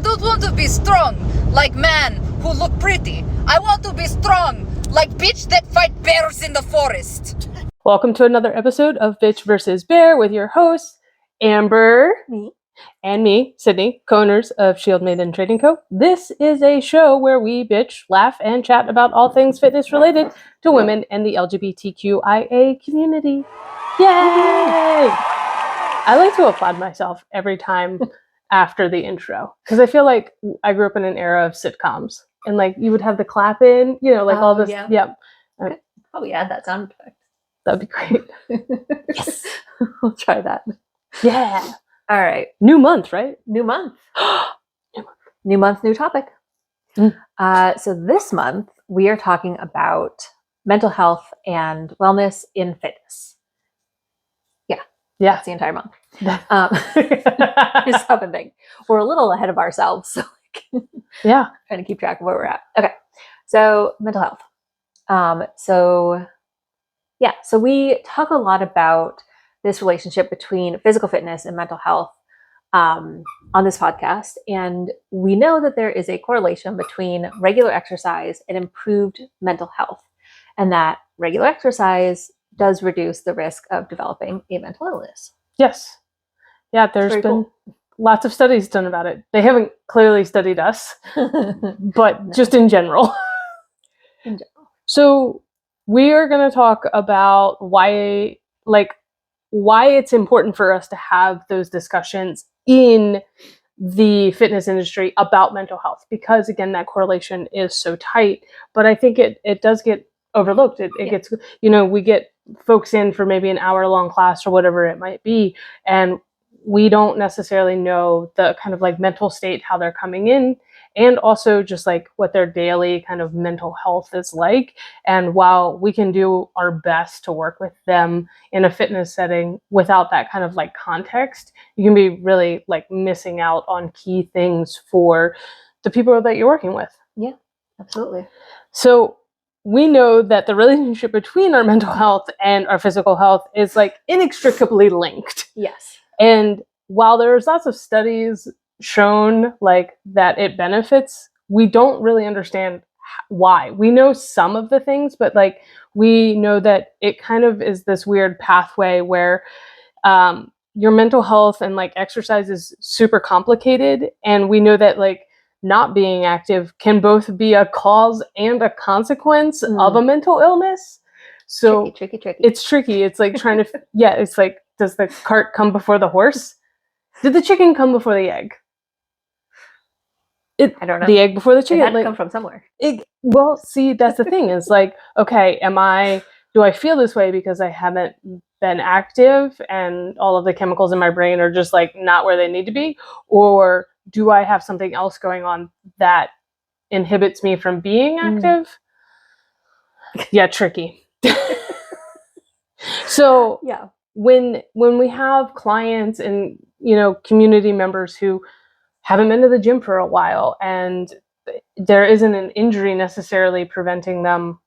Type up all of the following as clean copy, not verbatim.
don't want to be strong like man who look pretty. I want to be strong like bitch that fight bears in the forest. Welcome to another episode of Bitch vs. Bear with your hosts, Amber, Me, and me, Sydney, co-owners of Shield Maiden Trading Co. This is a show where we bitch, laugh, and chat about all things fitness related to women and the LGBTQIA community. Yay! I like to applaud myself every time after the intro because I feel like I grew up in an era of sitcoms and like you would have the clap in, all this. Yeah. Yep. Okay. Probably add that sound effect. That'd be great. Yes. We'll try that. Yeah. All right. New month, right? New month. New month, new topic. So this month, we are talking about mental health and wellness in fitness. Yeah. That's the entire month. It's something. We're a little ahead of ourselves. So Yeah. trying to keep track of where we're at. Okay. So mental health. So we talk a lot about this relationship between physical fitness and mental health on this podcast. And we know that there is a correlation between regular exercise and improved mental health, and that regular exercise does reduce the risk of developing a mental illness. Yes. Yeah, there's been lots of studies done about it. They haven't clearly studied us, but just in general. In general. So we are going to talk about why it's important for us to have those discussions in the fitness industry about mental health, because again, that correlation is so tight, but I think it does get overlooked. It gets, we get folks in for maybe an hour-long class or whatever it might be, and we don't necessarily know the kind of like mental state, how they're coming in, and also just like what their daily kind of mental health is like. And while we can do our best to work with them in a fitness setting without that kind of like context, you can be really like missing out on key things for the people that you're working with. Yeah, absolutely. So we know that the relationship between our mental health and our physical health is like inextricably linked. Yes. And while there's lots of studies shown like that it benefits, we don't really understand why. We know some of the things, but like we know that it kind of is this weird pathway where your mental health and like exercise is super complicated. And we know that like not being active can both be a cause and a consequence of a mental illness. So tricky. It's tricky. It's like trying to, it's like, does the cart come before the horse? Did the chicken come before the egg? I don't know. The egg before the chicken. It had to come from somewhere. Well, see, that's the thing is like, okay, do I feel this way because I haven't been active and all of the chemicals in my brain are just like not where they need to be? Or do I have something else going on that inhibits me from being active? Yeah, tricky. So yeah, when we have clients and community members who haven't been to the gym for a while and there isn't an injury necessarily preventing them,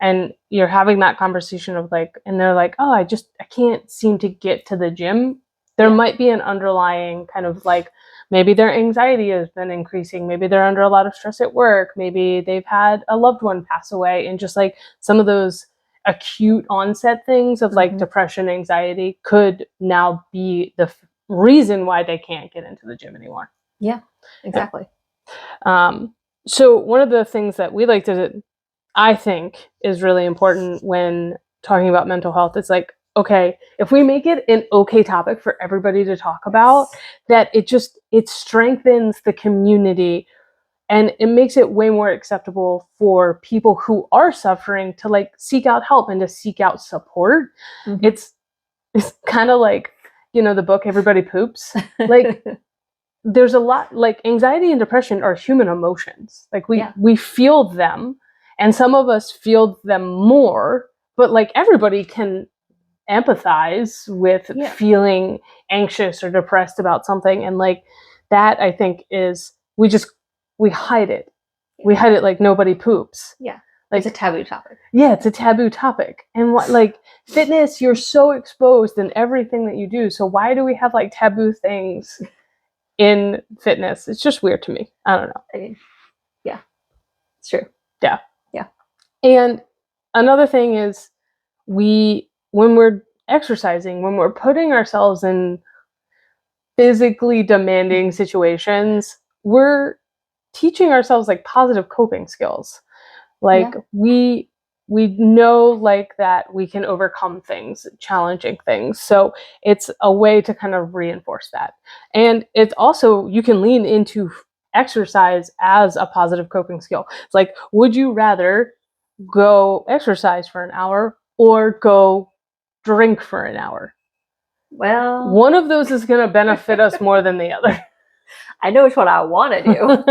and you're having that conversation of like, and they're like, oh, I can't seem to get to the gym. There might be an underlying kind of like, maybe their anxiety has been increasing. Maybe they're under a lot of stress at work. Maybe they've had a loved one pass away, and just like some of those acute onset things of like depression, anxiety could now be the reason why they can't get into the gym anymore. Yeah, exactly. So one of the things that we like to, I think, is really important when talking about mental health is like, okay, if we make it an okay topic for everybody to talk about, that it strengthens the community and it makes it way more acceptable for people who are suffering to like seek out help and to seek out support. It's kind of like, the book Everybody Poops. Like there's a lot, like anxiety and depression are human emotions. Like we feel them, and some of us feel them more, but like everybody can empathize with feeling anxious or depressed about something. And like that, I think is, we hide it. We hide it like nobody poops. Yeah. Like, it's a taboo topic. Yeah, it's a taboo topic. And like fitness, you're so exposed in everything that you do. So why do we have like taboo things in fitness. It's just weird to me. I don't know. I mean, yeah, it's true. Yeah. Yeah. And another thing is when we're exercising, when we're putting ourselves in physically demanding situations, we're teaching ourselves like positive coping skills. Like we know like that we can overcome things, challenging things. So it's a way to kind of reinforce that. And it's also, you can lean into exercise as a positive coping skill. It's like, would you rather go exercise for an hour or go drink for an hour? Well, one of those is going to benefit us more than the other. I know which one I want to do.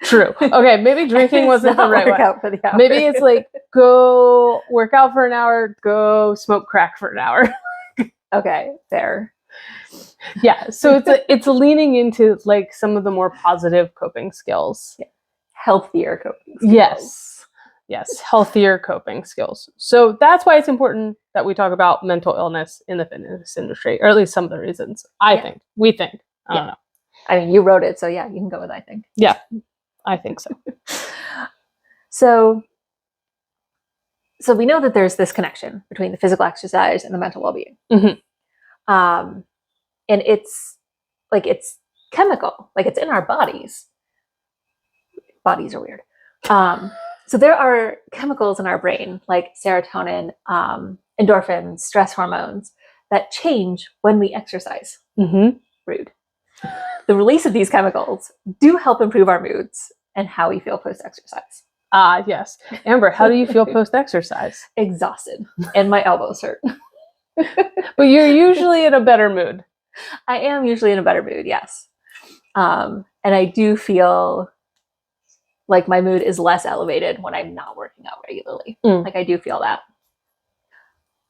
True. Okay, maybe drinking wasn't the right one. For the hour. Maybe it's like, go work out for an hour, go smoke crack for an hour. Okay, fair. Yeah, so it's leaning into like some of the more positive coping skills. Yeah. Healthier coping skills. Yes, healthier coping skills. So that's why it's important that we talk about mental illness in the fitness industry, or at least some of the reasons. We think. I don't know. I mean, you wrote it, so yeah, you can go with I think. Yeah, I think so. So we know that there's this connection between the physical exercise and the mental well-being. Mm-hmm. And it's chemical, like it's in our bodies. Bodies are weird. So there are chemicals in our brain, like serotonin, endorphins, stress hormones, that change when we exercise. Mm-hmm. Rude. The release of these chemicals do help improve our moods and how we feel post-exercise. Yes. Amber, how do you feel post-exercise? Exhausted. And my elbows hurt. But you're usually in a better mood. I am usually in a better mood, yes. And I do feel like my mood is less elevated when I'm not working out regularly. Like I do feel that.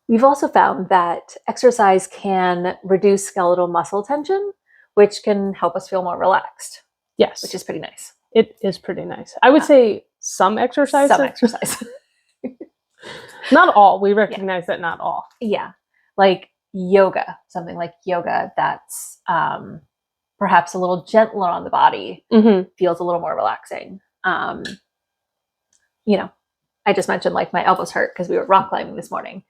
We've also found that exercise can reduce skeletal muscle tension, which can help us feel more relaxed. Yes. Which is pretty nice. It is pretty nice. I would say some exercise. Not all. We recognize that not all. Yeah. Like yoga, something like yoga that's perhaps a little gentler on the body, feels a little more relaxing. I just mentioned like my elbows hurt because we were rock climbing this morning.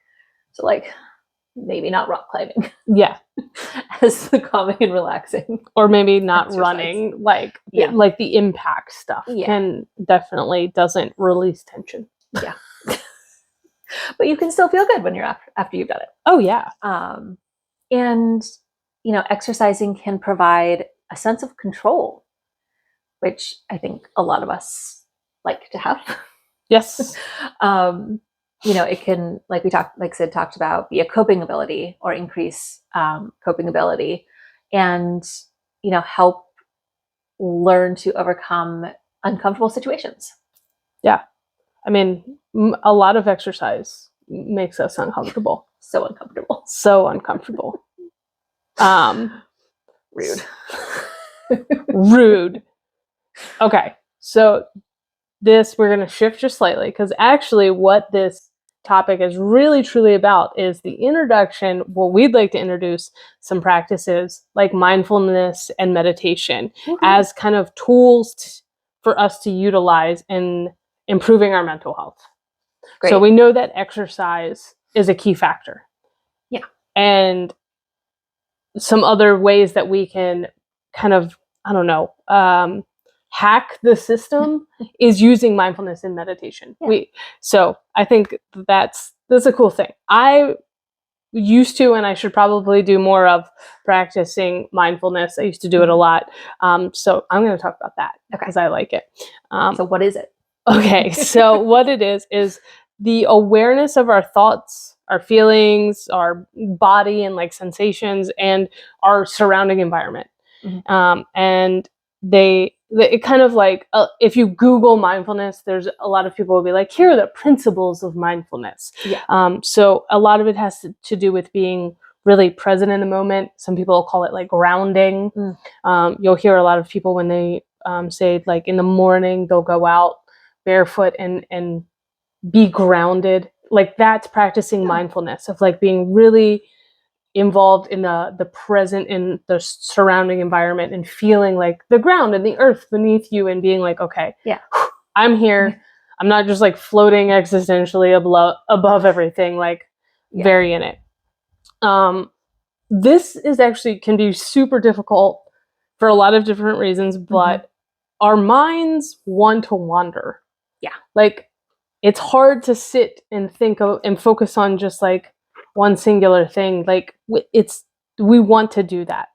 So like maybe not rock climbing. Yeah. As the calming and relaxing. Or maybe not exercise. Running, like the impact stuff definitely doesn't release tension. Yeah. But you can still feel good when you're after you've done it. Oh yeah. And exercising can provide a sense of control, which I think a lot of us like to have. Yes. It can, like Sid talked about, be a coping ability or increase coping ability, and help learn to overcome uncomfortable situations. Yeah. I mean, a lot of exercise makes us uncomfortable. So uncomfortable. Rude. Rude. Okay, so we're going to shift just slightly, because actually what this topic is really truly about is the introduction. Well, we'd like to introduce some practices like mindfulness and meditation as kind of tools for us to utilize in improving our mental health. Great. So we know that exercise is a key factor. Yeah. And some other ways that we can kind of, hack the system is using mindfulness and meditation. Yeah. So I think that's a cool thing. I used to, and I should probably do more of, practicing mindfulness. I used to do it a lot. So I'm going to talk about that because I like it. So what is it? Okay, so what it is the awareness of our thoughts, our feelings, our body and like sensations, and our surrounding environment. And it kind of like, if you Google mindfulness, there's a lot of people will be like, here are the principles of mindfulness. Yeah. So a lot of it has to do with being really present in the moment. Some people call it like grounding. You'll hear a lot of people when they say like in the morning, they'll go out barefoot and be grounded. Like that's practicing mindfulness of like being really involved in the present, in the surrounding environment, and feeling like the ground and the earth beneath you, and being like, okay, Yeah. I'm here. I'm not just like floating existentially above everything, like very in it. This is actually can be super difficult for a lot of different reasons, but our minds want to wander. Yeah. Like, it's hard to sit and think of and focus on just like one singular thing. Like, we want to do that.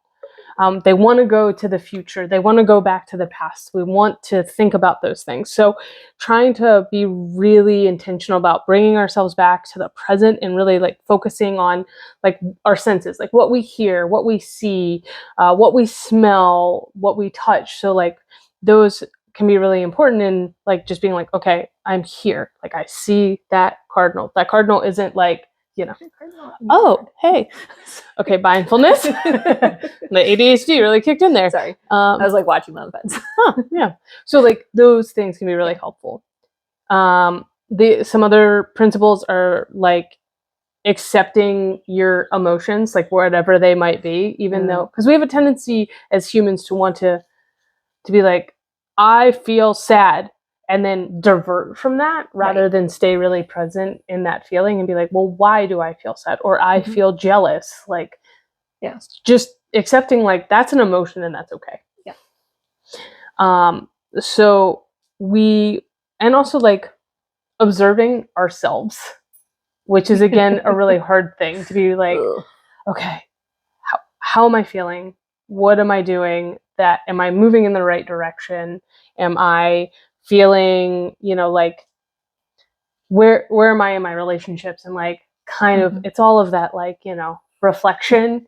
They want to go to the future. They want to go back to the past. We want to think about those things. So trying to be really intentional about bringing ourselves back to the present and really like focusing on like our senses, like what we hear, what we see, what we smell, what we touch. So like those can be really important in like just being like, okay, I'm here. Like I see that cardinal. That cardinal isn't like, oh, hey. Okay, mindfulness. The ADHD really kicked in there. Sorry. I was like watching on the fence. Yeah. So like those things can be really helpful. Some other principles are like accepting your emotions, like whatever they might be, even though, because we have a tendency as humans to want to be like, I feel sad, and then divert from that rather than stay really present in that feeling and be like, well, why do I feel sad? Or I feel jealous. Like, just accepting like that's an emotion and that's okay. Yeah. So and also like observing ourselves, which is again a really hard thing to be like, okay, how am I feeling? What am I doing? Am I moving in the right direction? Am I feeling, like where am I in my relationships? And like kind of it's all of that like, reflection.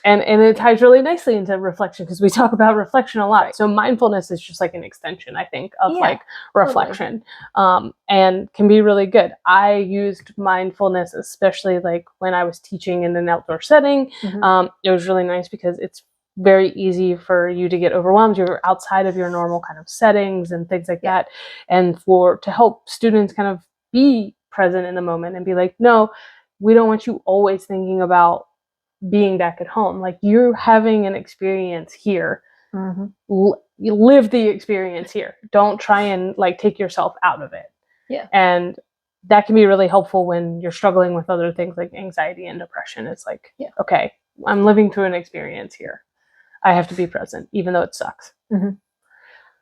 And it ties really nicely into reflection because we talk about reflection a lot. Right. So mindfulness is just like an extension, I think, of like reflection, and can be really good. I used mindfulness, especially like when I was teaching in an outdoor setting. It was really nice because it's very easy for you to get overwhelmed. You're outside of your normal kind of settings and things like that. And to help students kind of be present in the moment and be like, no, we don't want you always thinking about being back at home. Like, you're having an experience here. You live the experience here. Don't try and like take yourself out of it. Yeah. And that can be really helpful when you're struggling with other things like anxiety and depression. It's like, okay, I'm living through an experience here. I have to be present, even though it sucks.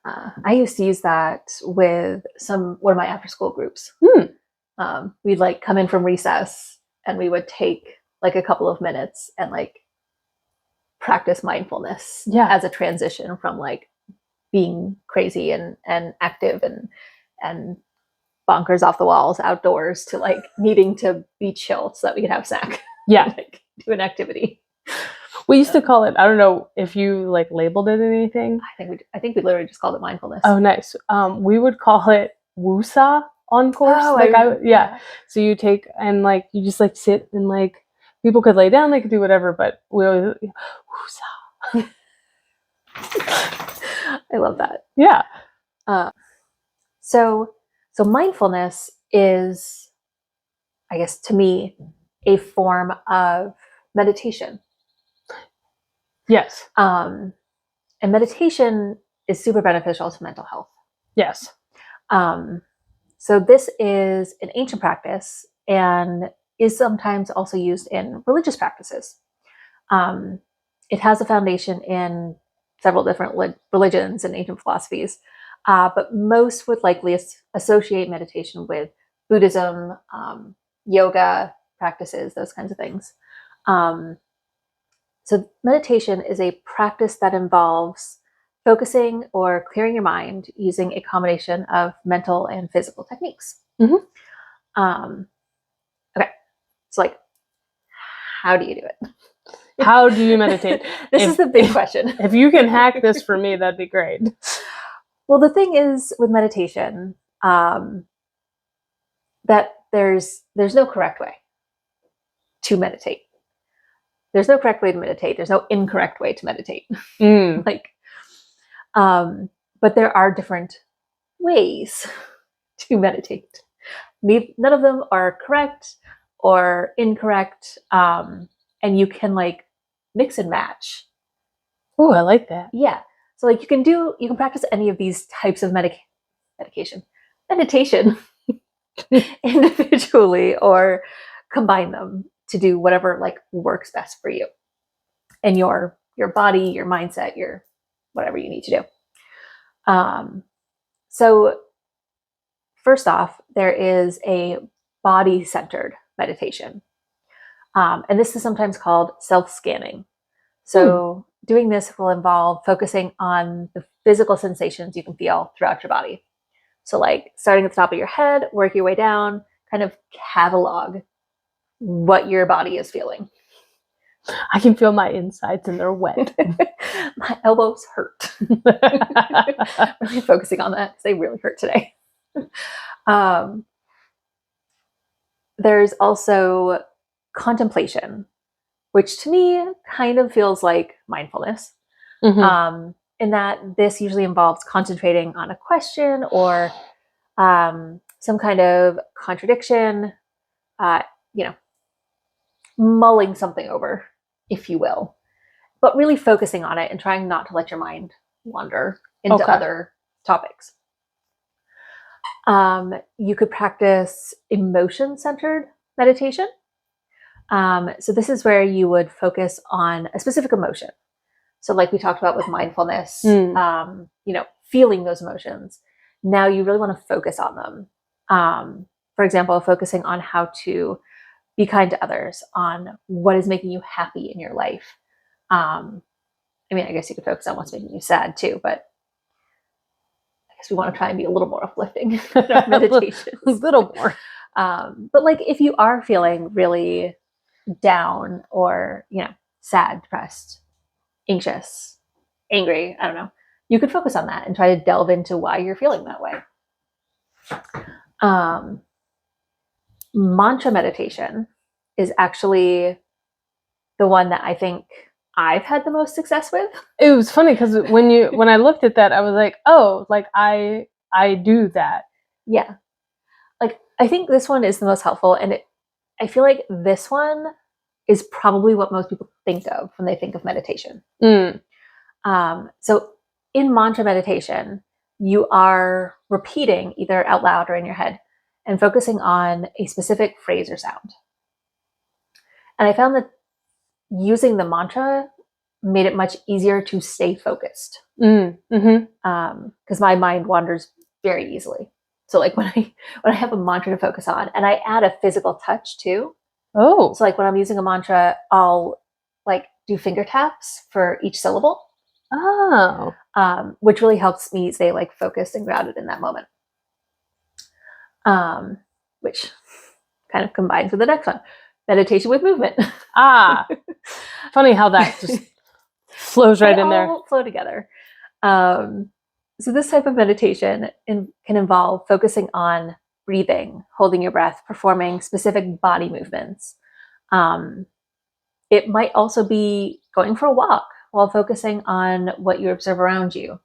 I used to use that with one of my after school groups. We'd like come in from recess and we would take like a couple of minutes and like practice mindfulness as a transition from like being crazy and active and bonkers off the walls outdoors to like needing to be chill so that we could have a snack. Like do an activity. We used to call it, I don't know if you like labeled it anything. I think we literally just called it mindfulness. Oh, nice. We would call it woosah on course. So you take and like you just like sit and like people could lay down, they could do whatever, but we always woosah. I love that. Yeah. So mindfulness is, I guess, to me, a form of meditation. Yes. And meditation is super beneficial to mental health. Yes. So this is an ancient practice and is sometimes also used in religious practices. It has a foundation in several different religions and ancient philosophies, but most would likely associate meditation with Buddhism, yoga practices, those kinds of things. So meditation is a practice that involves focusing or clearing your mind using a combination of mental and physical techniques. Okay, so like, how do you do it? How do you meditate? This is the big question. If you can hack this for me, that'd be great. Well, the thing is with meditation, that there's no correct way to meditate. There's no correct way to meditate. There's no incorrect way to meditate. But there are different ways to meditate. None of them are correct or incorrect. and you can like mix and match. Oh, I like that. Yeah. So like you can practice any of these types of meditation individually or combine them to do whatever like works best for you and your body, your mindset, your whatever you need to do. So first off, there is a body-centered meditation. And this is sometimes called self-scanning. So doing this will involve focusing on the physical sensations you can feel throughout your body. So like starting at the top of your head, work your way down, kind of catalog what your body is feeling. I can feel my insides and they're wet. My elbows hurt. Really focusing on that because they really hurt today. There's also contemplation, which to me kind of feels like mindfulness. In that this usually involves concentrating on a question or some kind of contradiction, mulling something over, if you will, but really focusing on it and trying not to let your mind wander into other topics. You could practice emotion-centered meditation. So this is where you would focus on a specific emotion. So like we talked about with mindfulness, feeling those emotions. Now you really want to focus on them. For example, focusing on how to be kind to others, on what is making you happy in your life. I guess you could focus on what's making you sad too, but I guess we want to try and be a little more uplifting in our meditations. A little more. But like if you are feeling really down or, sad, depressed, anxious, angry, I don't know, you could focus on that and try to delve into why you're feeling that way. Mantra meditation is actually the one that I think I've had the most success with. It was funny because when I looked at that, I was like, oh, like I do that. Yeah. Like I think this one is the most helpful, and I feel like this one is probably what most people think of when they think of meditation. So in mantra meditation, you are repeating either out loud or in your head and focusing on a specific phrase or sound. And I found that using the mantra made it much easier to stay focused. Because my mind wanders very easily. So like when I have a mantra to focus on, and I add a physical touch too. Oh. So like when I'm using a mantra, I'll like do finger taps for each syllable. Oh. Which really helps me stay like focused and grounded in that moment. Which kind of combines with the next one, meditation with movement. Funny how that just flows right in there. They all flow together. So this type of meditation can involve focusing on breathing, holding your breath, performing specific body movements. It might also be going for a walk while focusing on what you observe around you,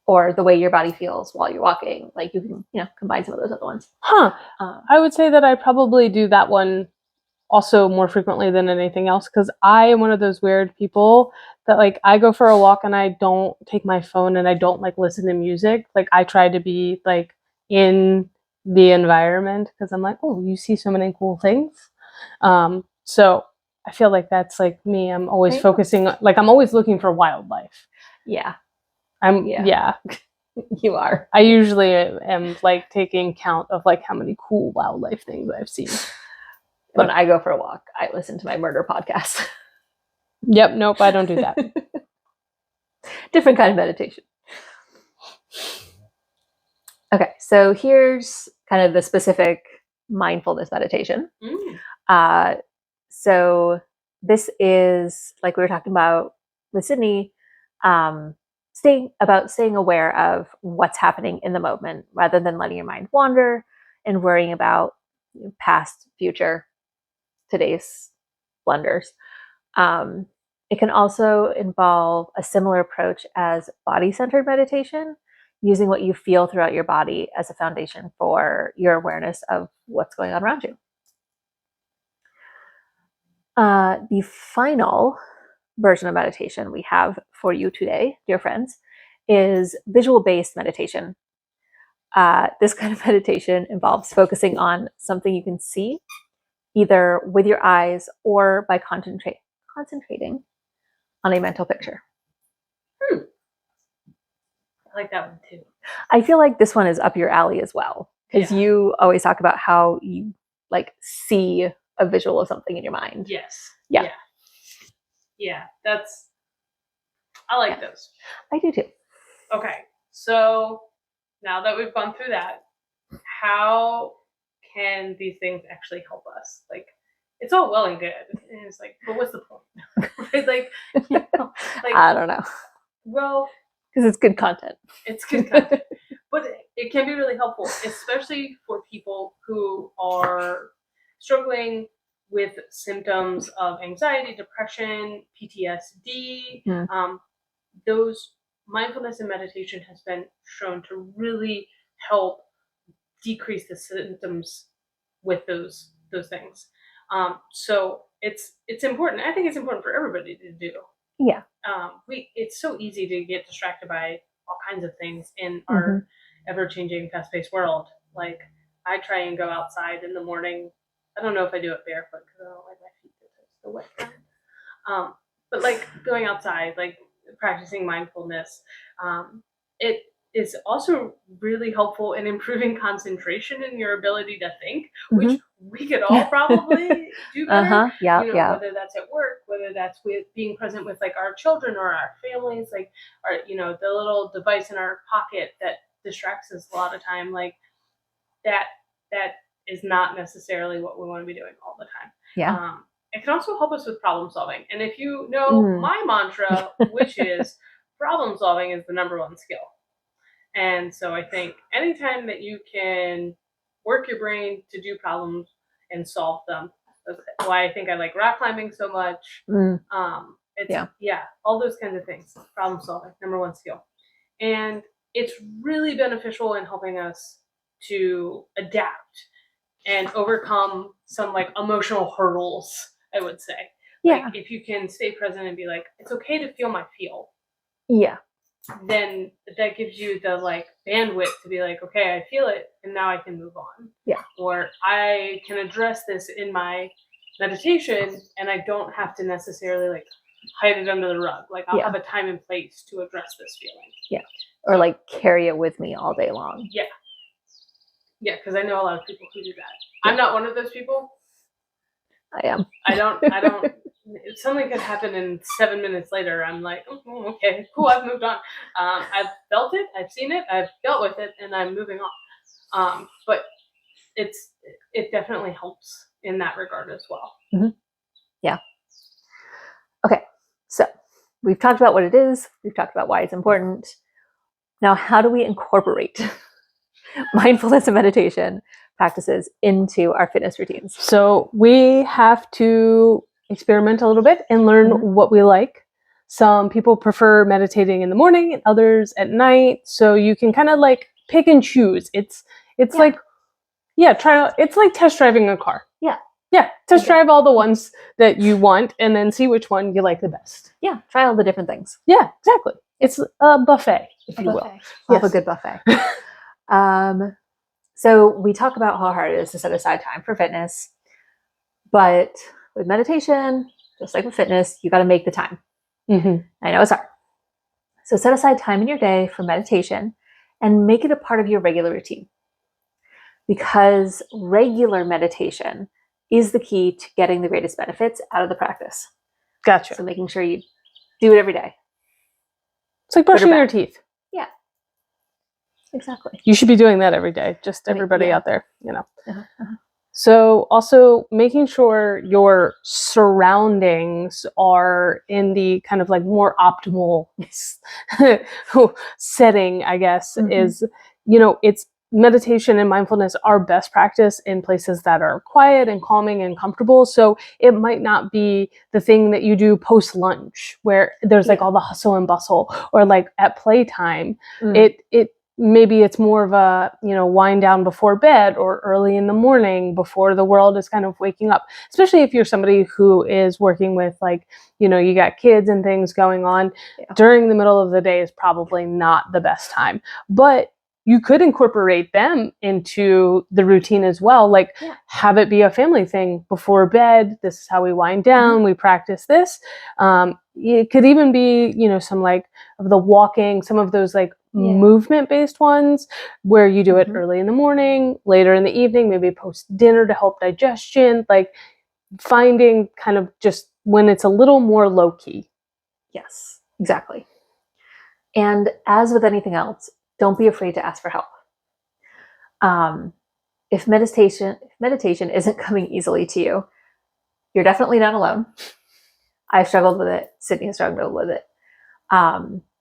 or the way your body feels while you're walking. Like you can, combine some of those other ones. I would say that I probably do that one also more frequently than anything else, because I am one of those weird people that like I go for a walk and I don't take my phone and I don't like listen to music. Like I try to be like in the environment because I'm like, oh, you see so many cool things. So I feel like that's like me. I'm always focusing, like I'm always looking for wildlife. Yeah. You are. I usually am like taking count of like how many cool wildlife things I've seen. When I go for a walk, I listen to my murder podcast. Yep. Nope. I don't do that. Different kind of meditation. Okay. So here's kind of the specific mindfulness meditation. So this is like we were talking about with Sydney, staying aware of what's happening in the moment rather than letting your mind wander and worrying about past, future, today's blunders. It can also involve a similar approach as body-centered meditation, using what you feel throughout your body as a foundation for your awareness of what's going on around you. The final version of meditation we have for you today, dear friends, is visual-based meditation. This kind of meditation involves focusing on something you can see, either with your eyes or by concentrating on a mental picture. I like that one too. I feel like this one is up your alley as well, because you always talk about how you like see a visual of something in your mind. Yes. Yeah. I like those. I do too. Okay, so now that we've gone through that, how can these things actually help us? Like, it's all well and good, and it's like, but what's the point? Right? Like, I don't know. Well, because it's good content. It's good content, but it can be really helpful, especially for people who are struggling with symptoms of anxiety, depression, PTSD. Those mindfulness and meditation has been shown to really help decrease the symptoms with those things. So it's important. I think it's important for everybody to do. Yeah. It's so easy to get distracted by all kinds of things in our ever-changing, fast-paced world. Like, I try and go outside in the morning. I don't know if I do it barefoot because I don't like my feet to touch the wet ground. But like going outside, like practicing mindfulness, it is also really helpful in improving concentration and your ability to think, which we could all probably do better. Whether that's at work, whether that's with being present with like our children or our families, like our, the little device in our pocket that distracts us a lot of time, like that is not necessarily what we want to be doing all the time. Yeah. It can also help us with problem solving. And if you know my mantra, which is problem solving is the number one skill. And so I think anytime that you can work your brain to do problems and solve them, that's why I think I like rock climbing so much. All those kinds of things. Problem solving, number one skill. And it's really beneficial in helping us to adapt and overcome some like emotional hurdles, I would say. Yeah. Like if you can stay present and be like, it's okay to feel my feel. Yeah. Then that gives you the like bandwidth to be like, okay, I feel it and now I can move on. Yeah. Or I can address this in my meditation and I don't have to necessarily like hide it under the rug. Like I'll have a time and place to address this feeling. Yeah. Or like carry it with me all day long. Yeah. Yeah, because I know a lot of people who do that. I'm not one of those people. I am. I don't. If something could happen and 7 minutes later, I'm like, oh, okay, cool, I've moved on. I've felt it, I've seen it, I've dealt with it, and I'm moving on. But it definitely helps in that regard as well. Yeah. Okay, so we've talked about what it is. We've talked about why it's important. Now, how do we incorporate mindfulness and meditation practices into our fitness routines? So we have to experiment a little bit and learn what we like. Some people prefer meditating in the morning and others at night. So you can kind of like pick and choose. It's like, it's like test driving a car. Yeah. Test drive all the ones that you want and then see which one you like the best. Yeah. Try all the different things. Yeah, exactly. It's a buffet, if you will. Have a good buffet. So we talk about how hard it is to set aside time for fitness, but with meditation, just like with fitness, you got to make the time. I know it's hard. So set aside time in your day for meditation and make it a part of your regular routine, because regular meditation is the key to getting the greatest benefits out of the practice. Gotcha. So making sure you do it every day. It's like brushing your teeth. Yeah. Exactly. You should be doing that every day. Just everybody out there, So also making sure your surroundings are in the kind of like more optimal setting, I guess, is, it's meditation and mindfulness are best practice in places that are quiet and calming and comfortable. So it might not be the thing that you do post lunch where there's like all the hustle and bustle, or like at playtime. maybe it's more of a, wind down before bed or early in the morning before the world is kind of waking up, especially if you're somebody who is working with like, you got kids and things going on. During the middle of the day is probably not the best time, but you could incorporate them into the routine as well. Like have it be a family thing before bed. This is how we wind down. We practice this. It could even be, some like of the walking, some of those like movement based ones where you do it early in the morning, later in the evening, maybe post dinner to help digestion, like finding kind of just when it's a little more low key. Yes, exactly. And as with anything else, don't be afraid to ask for help. If meditation isn't coming easily to you, you're definitely not alone. I've struggled with it. Sydney has struggled with it.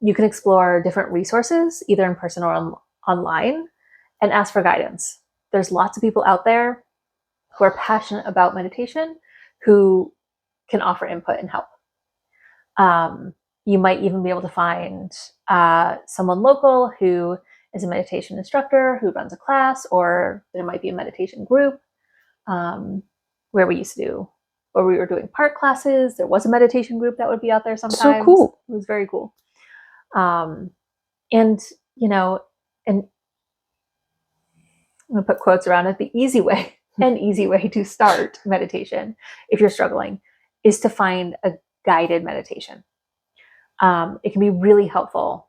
You can explore different resources, either in person or online, and ask for guidance. There's lots of people out there who are passionate about meditation who can offer input and help. You might even be able to find someone local who is a meditation instructor who runs a class, or there might be a meditation group where we were doing park classes. There was a meditation group that would be out there sometimes. So cool. It was very cool. And I'm going to put quotes around it. The easy way to start meditation, if you're struggling, is to find a guided meditation. It can be really helpful,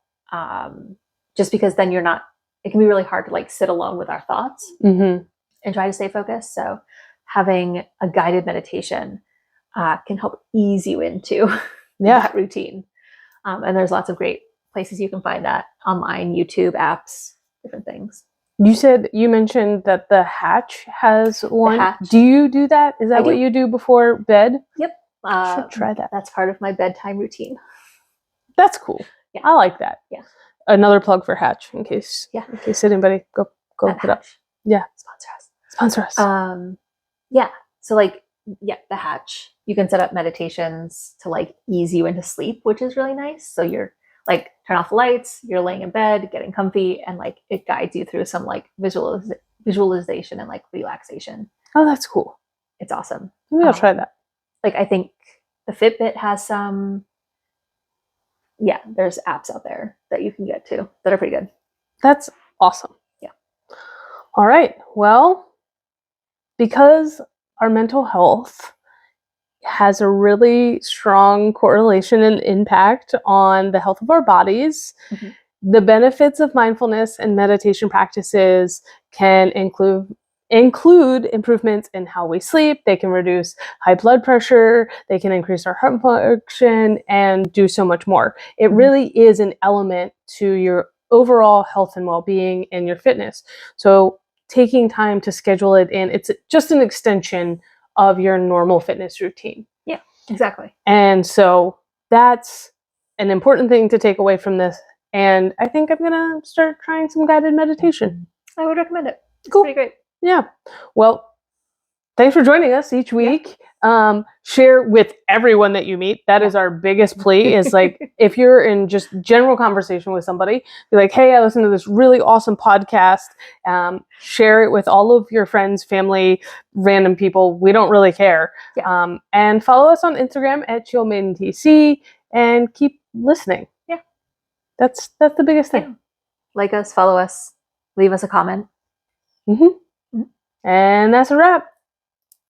just because then it can be really hard to like sit alone with our thoughts and try to stay focused. So having a guided meditation can help ease you into that routine. And there's lots of great places you can find that online, YouTube, apps, different things. You mentioned that the Hatch has one. Hatch. Do you do that? Is that what you do before bed? Yep. Should try that. That's part of my bedtime routine. That's cool. Yeah. I like that. Yeah. Another plug for Hatch in case anybody go look it up. Yeah. Sponsor us. So the Hatch. You can set up meditations to like ease you into sleep, which is really nice. So you're like turn off the lights, you're laying in bed, getting comfy, and like it guides you through some like visualization and like relaxation. Oh, that's cool. It's awesome. Maybe I'll try that. Like I think the Fitbit has some. Yeah, there's apps out there that you can get to that are pretty good. That's awesome. Yeah. All right. Well, because our mental health has a really strong correlation and impact on the health of our bodies, the benefits of mindfulness and meditation practices can include improvements in how we sleep. They can reduce high blood pressure. They can increase our heart function and do so much more. It really is an element to your overall health and well-being and your fitness. So taking time to schedule it in, it's just an extension of your normal fitness routine. Yeah, exactly. And so that's an important thing to take away from this. And I think I'm going to start trying some guided meditation. I would recommend it. It's cool. Pretty great. Yeah. Well, thanks for joining us each week. Share with everyone that you meet. That is our biggest plea, is like, if you're in just general conversation with somebody, be like, hey, I listened to this really awesome podcast. Share it with all of your friends, family, random people. We don't really care. Yeah. And follow us on Instagram at ChillMaidenTC and keep listening. Yeah. That's the biggest thing. Yeah. Like us, follow us, leave us a comment. And that's a wrap.